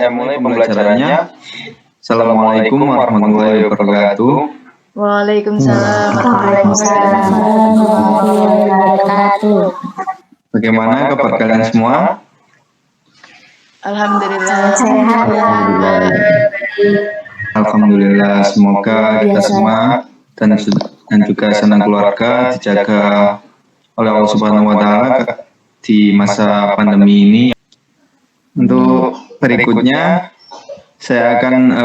saya mulai pembelajarannya. Assalamualaikum warahmatullahi wabarakatuh. Waalaikumsalam. warahmatullahi wabarakatuh. Bagaimana kabar kalian semua? Alhamdulillah. Sehat. Alhamdulillah, semoga kita semua dan juga sanak keluarga dijaga oleh Allah Subhanahu wa Ta'ala di masa pandemi ini. Untuk berikutnya, saya akan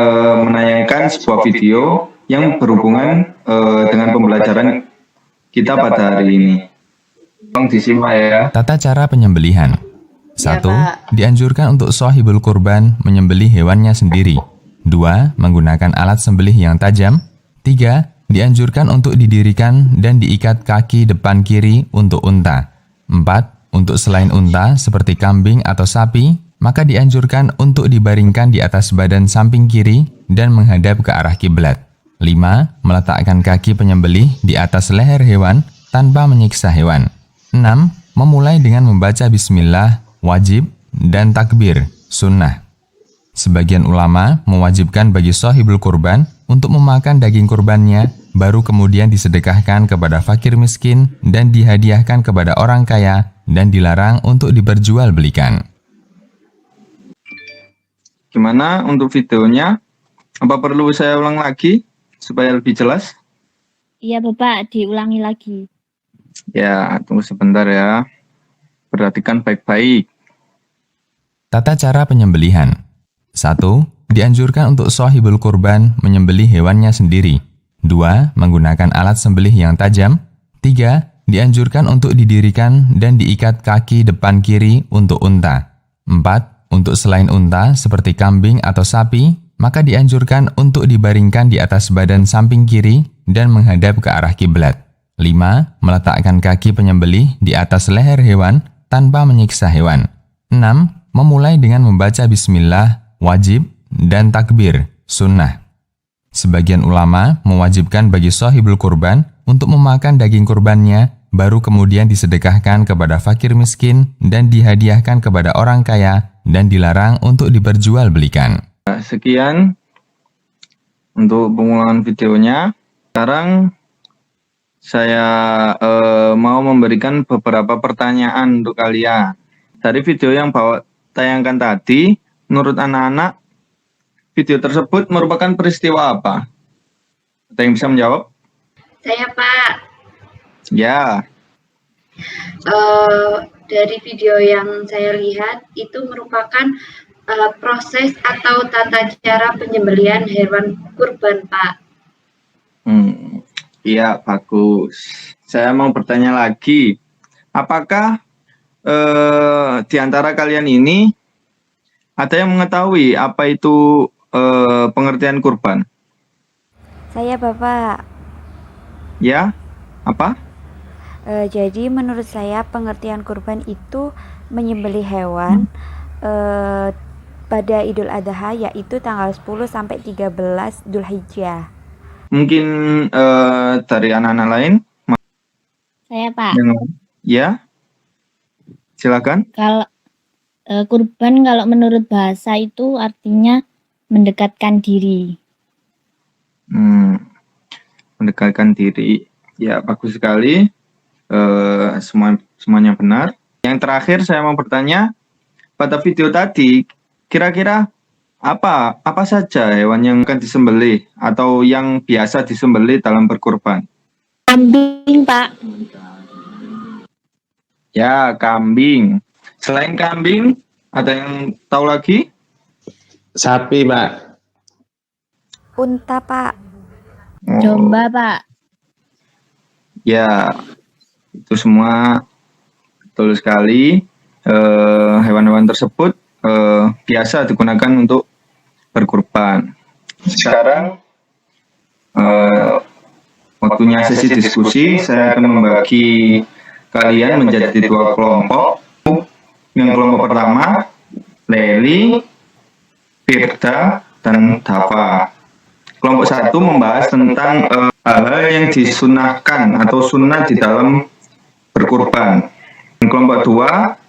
menayangkan sebuah video yang berhubungan dengan pembelajaran kita pada hari ini. Tolong disimak ya. Tata cara penyembelihan. 1. Dianjurkan untuk shahibul kurban menyembelih hewannya sendiri. 2. Menggunakan alat sembelih yang tajam. 3. Dianjurkan untuk didirikan dan diikat kaki depan kiri untuk unta. 4. Untuk selain unta seperti kambing atau sapi, maka dianjurkan untuk dibaringkan di atas badan samping kiri dan menghadap ke arah kiblat. 5. Meletakkan kaki penyembelih di atas leher hewan tanpa menyiksa hewan. 6. Memulai dengan membaca bismillah, wajib, dan takbir, sunnah. Sebagian ulama mewajibkan bagi shahibul kurban untuk memakan daging kurbannya, baru kemudian disedekahkan kepada fakir miskin dan dihadiahkan kepada orang kaya dan dilarang untuk diperjualbelikan. Gimana untuk videonya? Apa perlu saya ulang lagi supaya lebih jelas? Iya Bapak, diulangi lagi. Ya, tunggu sebentar ya. Perhatikan baik-baik. Tata cara penyembelihan. 1. Dianjurkan untuk shahibul kurban menyembelih hewannya sendiri. 2. Menggunakan alat sembelih yang tajam. 3. Dianjurkan untuk didirikan dan diikat kaki depan kiri untuk unta. 4. Untuk selain unta seperti kambing atau sapi, maka dianjurkan untuk dibaringkan di atas badan samping kiri dan menghadap ke arah kiblat. 5. Meletakkan kaki penyembelih di atas leher hewan tanpa menyiksa hewan. 6. Memulai dengan membaca bismillah, wajib, dan takbir, sunnah. Sebagian ulama mewajibkan bagi shahibul kurban untuk memakan daging kurbannya, baru kemudian disedekahkan kepada fakir miskin dan dihadiahkan kepada orang kaya dan dilarang untuk diperjualbelikan. Sekian untuk pengulangan videonya. Sekarang saya mau memberikan beberapa pertanyaan untuk kalian. Dari video yang tayangkan tadi, menurut anak-anak, video tersebut merupakan peristiwa apa? Ada yang bisa menjawab? Saya, Pak. Ya. Dari video yang saya lihat, itu merupakan proses atau tata cara penyembelihan hewan kurban, Pak. Iya, bagus. Saya mau bertanya lagi. Apakah di antara kalian ini ada yang mengetahui apa itu pengertian kurban? Saya Bapak. Ya, apa? Jadi menurut saya pengertian kurban itu menyembelih hewan pada Idul Adha, yaitu tanggal 10 sampai 13 Dzulhijjah. Mungkin dari anak-anak lain? Saya Pak. Ya, silakan. Kalau kurban kalau menurut bahasa itu artinya mendekatkan diri. Mendekatkan diri. Ya, bagus sekali. Semuanya benar. Yang terakhir saya mau bertanya, pada video tadi kira-kira apa saja hewan yang akan disembelih atau yang biasa disembelih dalam berkurban? Kambing, Pak. Ya, kambing. Selain kambing, ada yang tahu lagi? Sapi, Pak. Unta, Pak. Domba, Pak. Ya, itu semua betul sekali. Hewan-hewan tersebut biasa digunakan untuk berkurban. Sekarang waktunya sesi diskusi. Saya akan membagi kalian menjadi 2 kelompok. Yang kelompok pertama, Leli, Firda, dan Dava. Kelompok 1 membahas tentang hal-hal yang disunahkan atau sunnah di dalam berkurban. Dan kelompok 2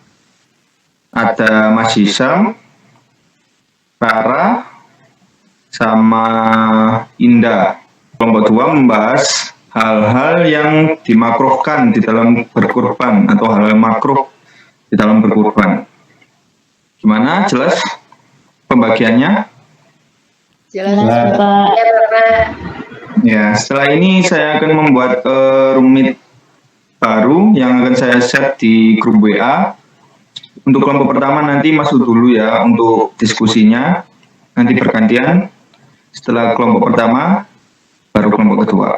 ada Mas Hisam, Rara sama Indah. Kelompok 2 membahas hal-hal yang dimakruhkan di dalam berkurban atau hal makruh di dalam berkurban. Gimana? Jelas pembagiannya? Jelas. Bapak. Ya, Bapak. Ya, setelah ini saya akan membuat rumit baru yang akan saya share di grup WA. Untuk kelompok pertama nanti masuk dulu ya untuk diskusinya. Nanti bergantian. Setelah kelompok pertama, baru kelompok kedua.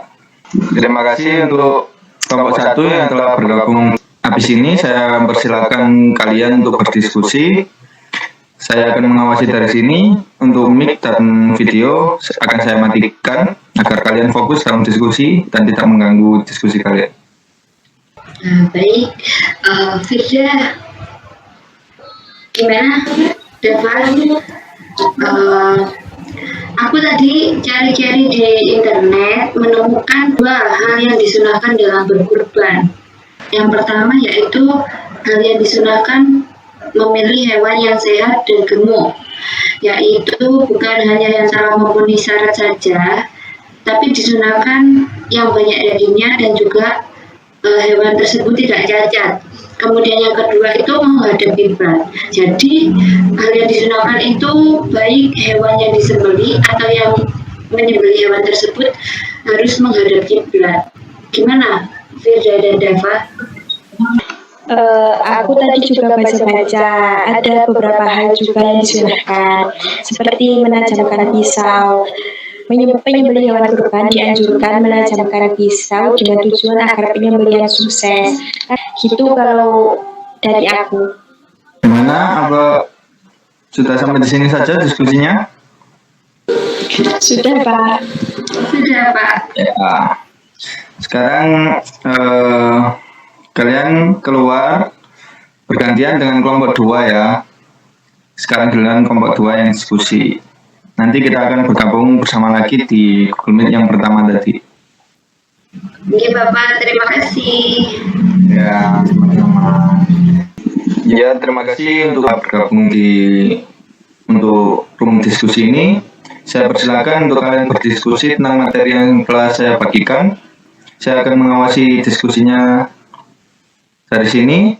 Terima kasih untuk kelompok 1 yang telah bergabung. Habis ini saya persilakan kalian untuk berdiskusi. Saya akan mengawasi dari sini. Untuk mic dan video akan saya matikan agar kalian fokus dalam diskusi dan tidak mengganggu diskusi kalian. Baik, Firda, gimana, Dava? Aku tadi cari-cari di internet menemukan 2 hal yang disunahkan dalam berkurban. Yang pertama yaitu hal yang disunahkan memilih hewan yang sehat dan gemuk, yaitu bukan hanya yang telah memenuhi syarat saja, tapi disunahkan yang banyak dagingnya dan juga hewan tersebut tidak cacat. Kemudian yang kedua itu menghadap kiblat. Jadi hal yang disunahkan itu baik hewan yang disembelih atau yang menyembelih hewan tersebut harus menghadap kiblat. Gimana, Firda dan Dava? Aku tadi juga baca-baca, ada beberapa hal juga yang disunahkan, seperti menajamkan pisau. Penyembelih hewan kurban dianjurkan menajamkan pisau dengan tujuan agar penyembelihan sukses. Gitu kalau dari aku. Gimana? Apa sudah sampai di sini saja diskusinya? Sudah, Pak. Sudah, Pak. Ya. Sekarang kalian keluar bergantian dengan kelompok 2 ya. Sekarang giliran kelompok 2 yang diskusi. Nanti kita akan bergabung bersama lagi di Google Meet yang pertama tadi. Oke, Bapak, terima kasih. Ya, sama-sama. Ya, terima kasih untuk bergabung untuk room diskusi ini. Saya persilakan untuk kalian berdiskusi tentang materi yang telah saya bagikan. Saya akan mengawasi diskusinya dari sini.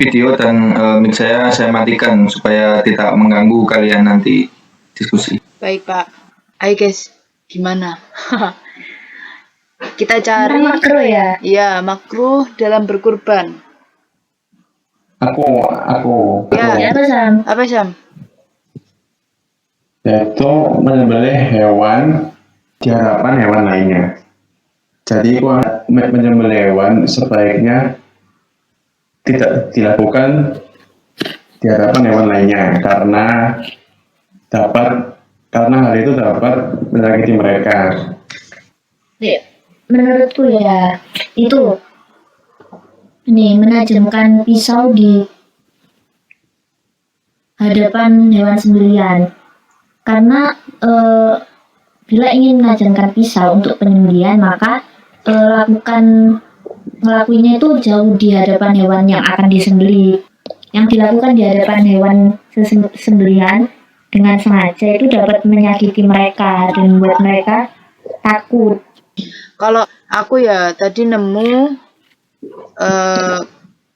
Video dan mic saya matikan supaya tidak mengganggu kalian nanti diskusi. Baik, Pak. Ayo guys, gimana? Kita cari Makro ya? ya makruh dalam berkurban. Aku. Ya, Apa Sam? apa Syam? Yaitu menyembelih hewan di hadapan hewan lainnya. Jadi menyembelih hewan sebaiknya tidak dilakukan di hadapan hewan lainnya karena hal itu dapat menyakiti mereka. Menurutku ya itu menajamkan pisau di hadapan hewan sembelihan, karena bila ingin menajamkan pisau untuk penyembelihan maka ngelakuinnya itu jauh di hadapan hewan yang akan disembelih. Yang dilakukan di hadapan hewan sembelihan dengan sengaja itu dapat menyakiti mereka dan membuat mereka takut. Kalau aku ya tadi nemu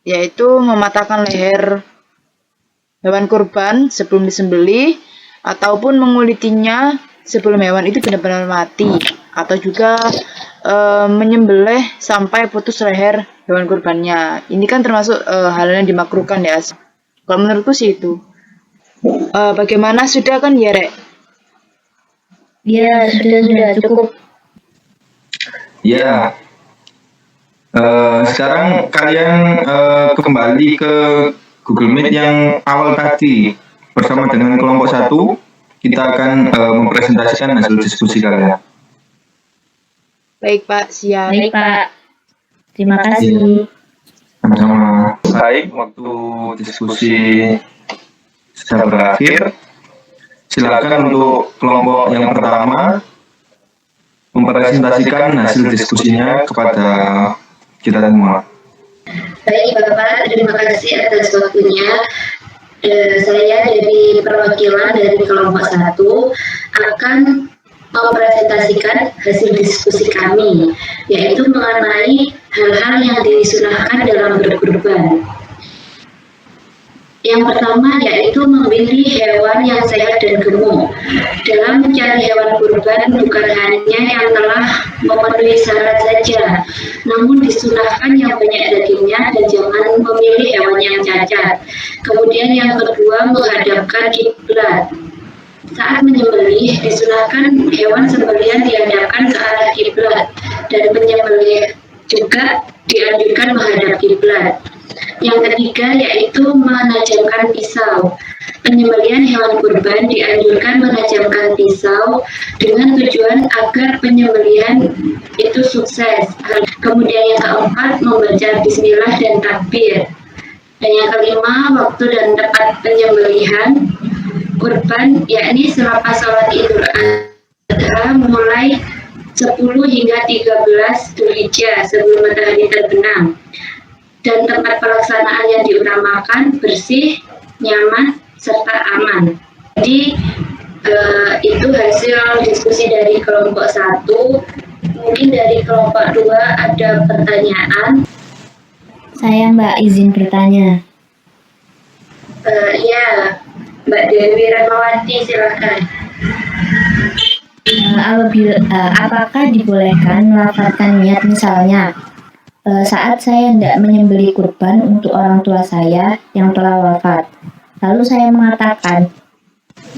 yaitu mematahkan leher hewan kurban sebelum disembelih ataupun mengulitinya sebelum hewan itu benar-benar mati, atau juga menyembelih sampai putus leher hewan kurbannya. Ini kan termasuk hal yang dimakruhkan ya. Kalau menurutku sih itu. Bagaimana, sudah kan ya, Rek? Ya sudah cukup. Ya. Sekarang kalian kembali ke Google Meet yang awal tadi bersama dengan kelompok 1. Kita akan mempresentasikan hasil diskusi kalian. Baik, Pak. Siap. Baik Pak, terima kasih. Sama-sama. Baik, waktu diskusi sudah berakhir. Silakan untuk kelompok yang pertama mempresentasikan hasil diskusinya kepada kita semua. Baik, Bapak, terima kasih atas waktunya. Saya dari perwakilan dari kelompok 1 akan mempresentasikan hasil diskusi kami, yaitu mengenai hal-hal yang disunahkan dalam berkurban. Yang pertama yaitu memilih hewan yang sehat dan gemuk. Dalam mencari hewan kurban bukan hanya yang telah memenuhi syarat saja, namun disunahkan yang banyak dagingnya dan jangan memilih hewan yang cacat. Kemudian yang kedua, menghadapkan kiblat. Saat menyembelih, disunahkan hewan sembelihan dihadapkan ke arah kiblat dan penyembelih juga dianjurkan menghadap kiblat. Yang ketiga yaitu menajamkan pisau. Penyembelihan hewan kurban dianjurkan menajamkan pisau dengan tujuan agar penyembelihan itu sukses. Kemudian yang keempat, membaca bismillah dan takbir. Dan yang kelima, waktu dan tempat penyembelihan kurban yakni selepas sholat Idul Adha mulai 10 hingga 13 Dzulhijjah sebelum matahari terbenam. Dan tempat pelaksanaan yang diutamakan bersih, nyaman, serta aman. Jadi itu hasil diskusi dari kelompok 1. Mungkin dari kelompok 2 ada pertanyaan. Saya Mbak izin bertanya. Ya, Mbak Dewi Rahmawati silakan. Apakah dibolehkan melafalkan niat misalnya saat saya hendak menyembelih kurban untuk orang tua saya yang telah wafat, lalu saya mengatakan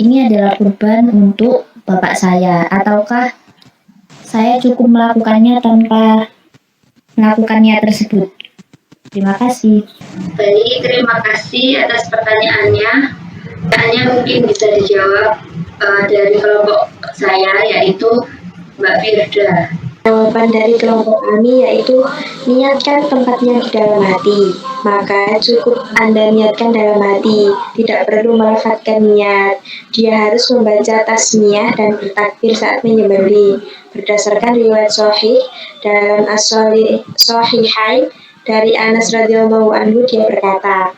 ini adalah kurban untuk bapak saya, ataukah saya cukup melakukannya tanpa melakukan niat tersebut? Terima kasih. Baik, terima kasih atas pertanyaannya. Pertanyaannya mungkin bisa dijawab dari kelompok saya, yaitu Mbak Firda. Jawaban dari kelompok kami yaitu niatkan tempatnya di dalam hati. Maka cukup Anda niatkan dalam hati, tidak perlu melafadzkan niat. Dia harus membaca tasmiyah dan bertakbir saat menyembelih. Berdasarkan riwayat sahih dalam as-sahihain dari Anas radhiyallahu anhu, dia berkata,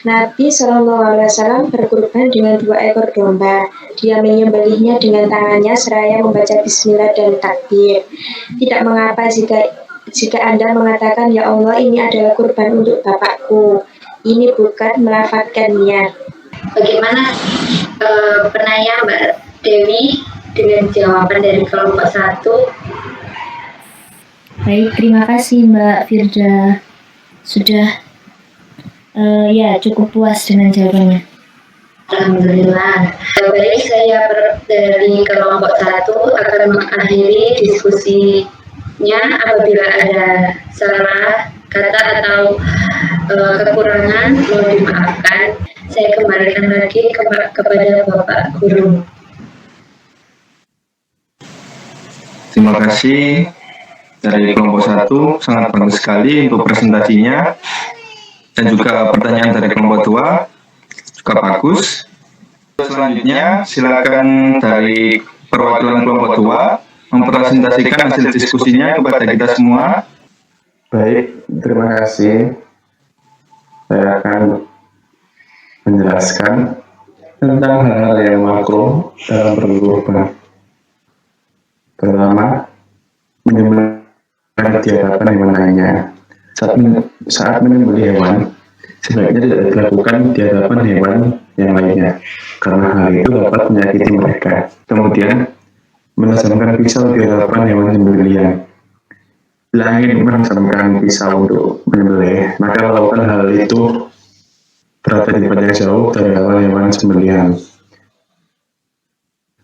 Nabi SAW berkurban dengan 2 ekor domba. Dia menyembelihnya dengan tangannya seraya membaca bismillah dan takbir. Tidak mengapa jika Anda mengatakan, ya Allah, ini adalah kurban untuk bapakku. Ini bukan melafadzkan niat. Bagaimana penanya Mbak Dewi dengan jawaban dari kelompok 1? Baik, terima kasih Mbak Firda. Sudah cukup puas dengan jawabannya. Alhamdulillah. Baik, saya dari kelompok 1 akan mengakhiri diskusinya. Apabila ada salah kata atau kekurangan, mohon dimaafkan. Saya kembalikan lagi kepada Bapak Guru. Terima kasih dari kelompok 1, sangat bagus sekali untuk presentasinya, dan juga pertanyaan dari kelompok 2 juga bagus. Selanjutnya silakan dari perwakilan kelompok 2 mempresentasikan hasil diskusinya kepada kita semua. Baik, terima kasih. Saya akan menjelaskan tentang hal-hal yang makro dalam berkurban. Pertama, menyembelih di hadapan hewan lainnya. Saat menyembelih hewan, sebaiknya tidak dilakukan di hadapan hewan yang lainnya, karena hal itu dapat menyakiti mereka. Kemudian, menajamkan pisau di hadapan hewan sembelihan. Bila ingin menajamkan pisau untuk menyembelih, maka lakukan hal itu berada di tempat yang jauh dari hewan sembelihan.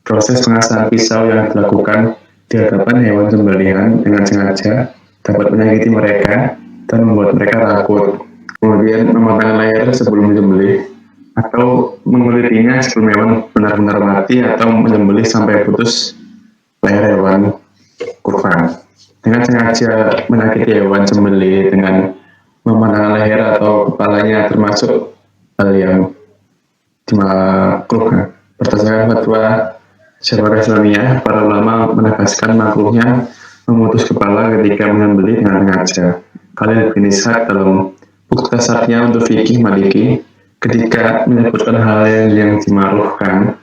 Proses pengasahan pisau yang dilakukan di hadapan hewan sembelihan dengan sengaja dapat menyakiti mereka dan membuat mereka takut. Kemudian mematangkan leher sebelum menyembelih, atau mengulitinya sebelum hewan benar-benar mati, atau menyembelih sampai putus leher hewan kurban. Dengan sengaja menyakiti hewan sembelih dengan mematangkan leher atau kepalanya termasuk hal yang dimakruhkan. Berdasarkan fatwa Syarah Islamiyah, para ulama menegaskan makruhnya memutus kepala ketika menyembelih dengan sengaja. Khalil bin Ishaq dalam buku tasarnya untuk fikih Maliki ketika menyebutkan hal yang dimakruhkan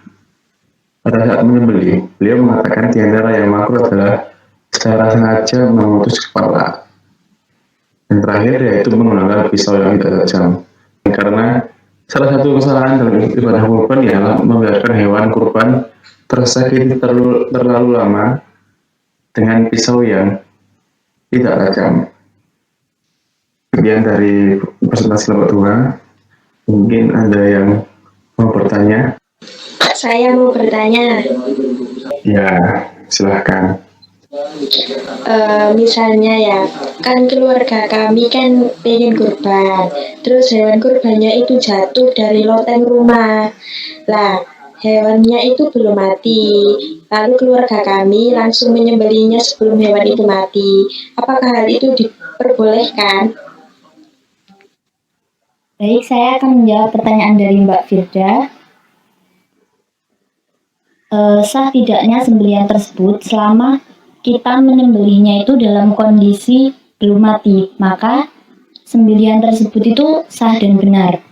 pada saat menyembelih, beliau mengatakan di antara yang makruh adalah secara sengaja memutus kepala. Yang terakhir yaitu menggunakan pisau yang tidak tajam. Karena salah satu kesalahan dalam ibadah kurban ialah membiarkan hewan kurban tersakiti terlalu lama dengan pisau yang tidak tajam. Sekian dari presentasi kelompok 2. Mungkin ada yang mau bertanya? Saya mau bertanya, Ya, silahkan. misalnya ya, kan keluarga kami kan pengen kurban, terus hewan kurbannya itu jatuh dari loteng rumah. Lah, hewannya itu belum mati, lalu keluarga kami langsung menyembelihnya sebelum hewan itu mati. Apakah hal itu diperbolehkan? Baik, saya akan menjawab pertanyaan dari Mbak Firda. Sah tidaknya sembelihan tersebut selama kita menyembelihnya itu dalam kondisi belum mati, maka sembelihan tersebut itu sah dan benar.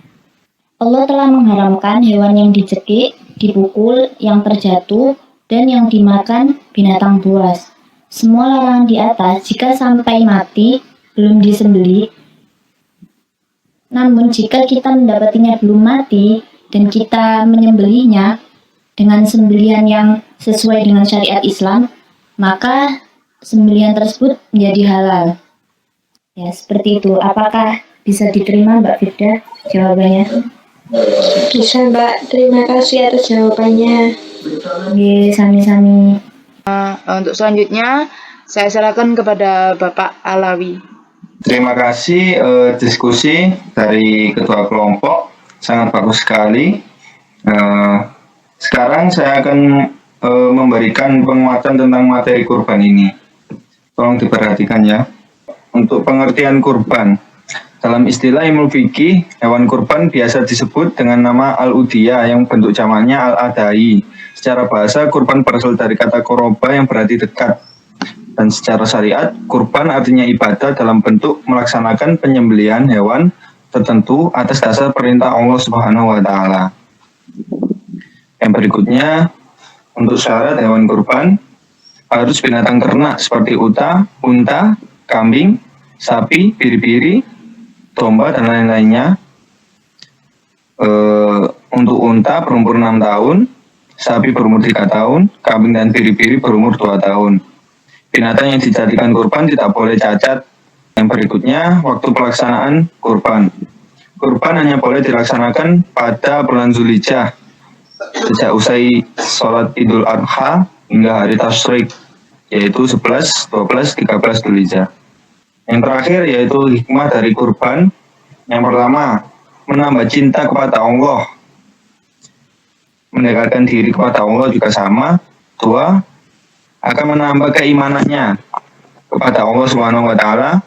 Allah telah mengharamkan hewan yang dicekik, dipukul, yang terjatuh, dan yang dimakan binatang buas. Semua larangan di atas jika sampai mati belum disembelih. Namun jika kita mendapatinya belum mati dan kita menyembelihnya dengan sembelihan yang sesuai dengan syariat Islam, maka sembelihan tersebut menjadi halal. Ya, seperti itu. Apakah bisa diterima, Mbak Firda, jawabannya? Bisa, Mbak. Terima kasih atas jawabannya. Oke, sami-sami. Untuk selanjutnya, saya serahkan kepada Bapak Alawi. Terima kasih diskusi dari ketua kelompok, sangat bagus sekali. Sekarang saya akan memberikan penguatan tentang materi kurban ini. Tolong diperhatikan ya. Untuk pengertian kurban, dalam istilah ilmu fikih, hewan kurban biasa disebut dengan nama al-udhiyah yang bentuk jamaknya al-adai. Secara bahasa, kurban berasal dari kata koroba yang berarti dekat. Dan secara syariat, kurban artinya ibadah dalam bentuk melaksanakan penyembelihan hewan tertentu atas dasar perintah Allah Subhanahu wa Ta'ala. Yang berikutnya, untuk syarat hewan kurban harus binatang ternak seperti unta, kambing, sapi, biri-biri, domba, dan lain-lainnya. Untuk unta berumur 6 tahun, sapi berumur 3 tahun, kambing dan biri-biri berumur 2 tahun. Binatang yang dijadikan kurban tidak boleh cacat. Yang berikutnya, waktu pelaksanaan kurban. Kurban hanya boleh dilaksanakan pada bulan Zulhijjah, sejak usai sholat Idul Adha hingga hari Tasyrik, yaitu 11, 12, 13 Zulhijjah. Yang terakhir yaitu hikmah dari kurban. Yang pertama, menambah cinta kepada Allah. Mendekatkan diri kepada Allah juga sama. 2, akan menambah keimanannya kepada Allah Subhanahu wa Ta'ala.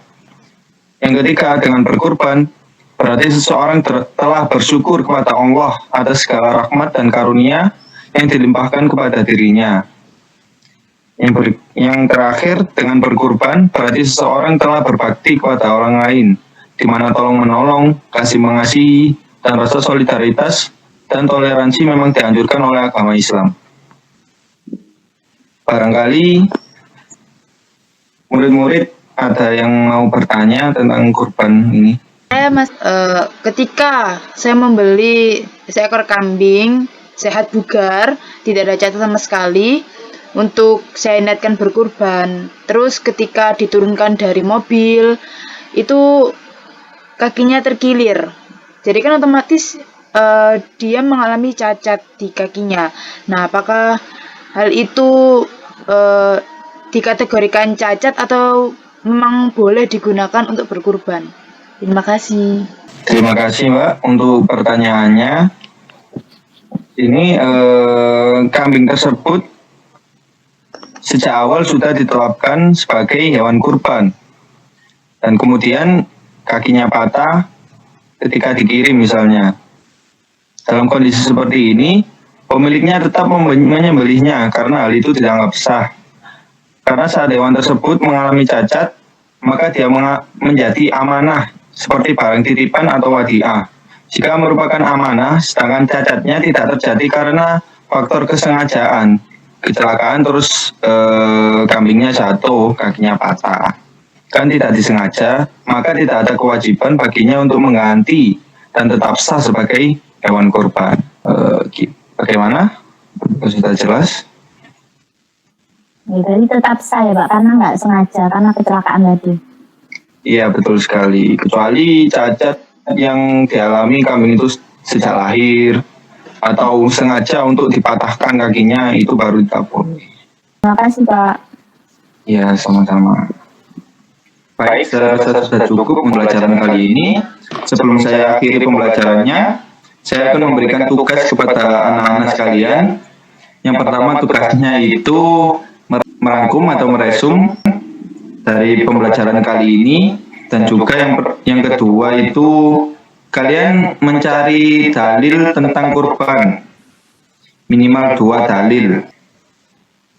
Yang ketiga, dengan berkurban berarti seseorang telah bersyukur kepada Allah atas segala rahmat dan karunia yang dilimpahkan kepada dirinya. Yang terakhir, dengan berkurban berarti seseorang telah berbakti kepada orang lain, di mana tolong menolong, kasih mengasihi, dan rasa solidaritas dan toleransi memang dianjurkan oleh agama Islam. Barangkali murid-murid ada yang mau bertanya tentang kurban ini. Ketika saya membeli seekor kambing sehat bugar, tidak ada cacat sama sekali, untuk saya niatkan berkurban. Terus ketika diturunkan dari mobil, itu kakinya terkilir. Jadi kan otomatis dia mengalami cacat di kakinya. Nah, apakah hal itu dikategorikan cacat atau memang boleh digunakan untuk berkurban? Terima kasih. Terima kasih Mbak untuk pertanyaannya. Ini kambing tersebut sejak awal sudah ditetapkan sebagai hewan kurban, dan kemudian kakinya patah ketika dikirim misalnya. Dalam kondisi seperti ini, pemiliknya tetap menyembelihnya karena hal itu dianggap sah. Karena saat hewan tersebut mengalami cacat, maka dia menjadi amanah seperti barang titipan atau wadiah. jika merupakan amanah, sedangkan cacatnya tidak terjadi karena faktor kesengajaan, kecelakaan terus kambingnya jatuh, kakinya patah, kan tidak disengaja, maka tidak ada kewajiban baginya untuk mengganti dan tetap sah sebagai hewan kurban. Bagaimana? Sudah jelas? Ya, jadi tetap sah ya Pak, karena nggak sengaja, karena kecelakaan tadi. Iya, betul sekali. Kecuali cacat yang dialami kambing itu sejak lahir atau sengaja untuk dipatahkan kakinya, itu baru tidak boleh. Terima kasih Pak. Ya, sama-sama. Baik, saya rasa sudah cukup pembelajaran kali ini. Sebelum saya akhiri pembelajarannya, saya akan memberikan tugas kepada anak-anak sekalian. Yang pertama tugasnya itu merangkum atau meresum dari pembelajaran kali ini, dan juga yang kedua itu kalian mencari dalil tentang kurban, minimal 2 dalil.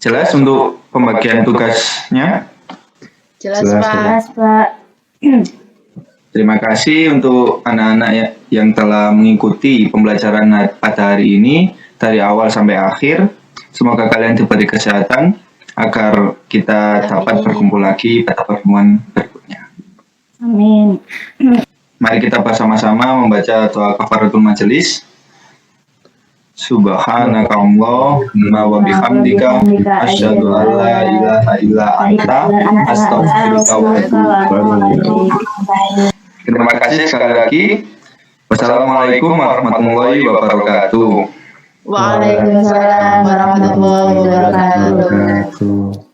Jelas untuk pembagian tugasnya? Jelas, Jelas, Pak. Jelas Pak. Terima kasih untuk anak-anak yang telah mengikuti pembelajaran pada hari ini dari awal sampai akhir. Semoga kalian diberi kesehatan agar kita dapat berkumpul lagi pada pertemuan berikutnya. Amin. Mari kita bersama-sama membaca doa kafaratul majelis. Subhanakallahumma wa bihamdika asyhadu an la ilaha illa anta astaghfiruka wa atubu ilaik. Terima kasih sekali lagi. Wassalamualaikum warahmatullahi wabarakatuh. Waalaikumsalam warahmatullahi wabarakatuh. Wabarakatuh.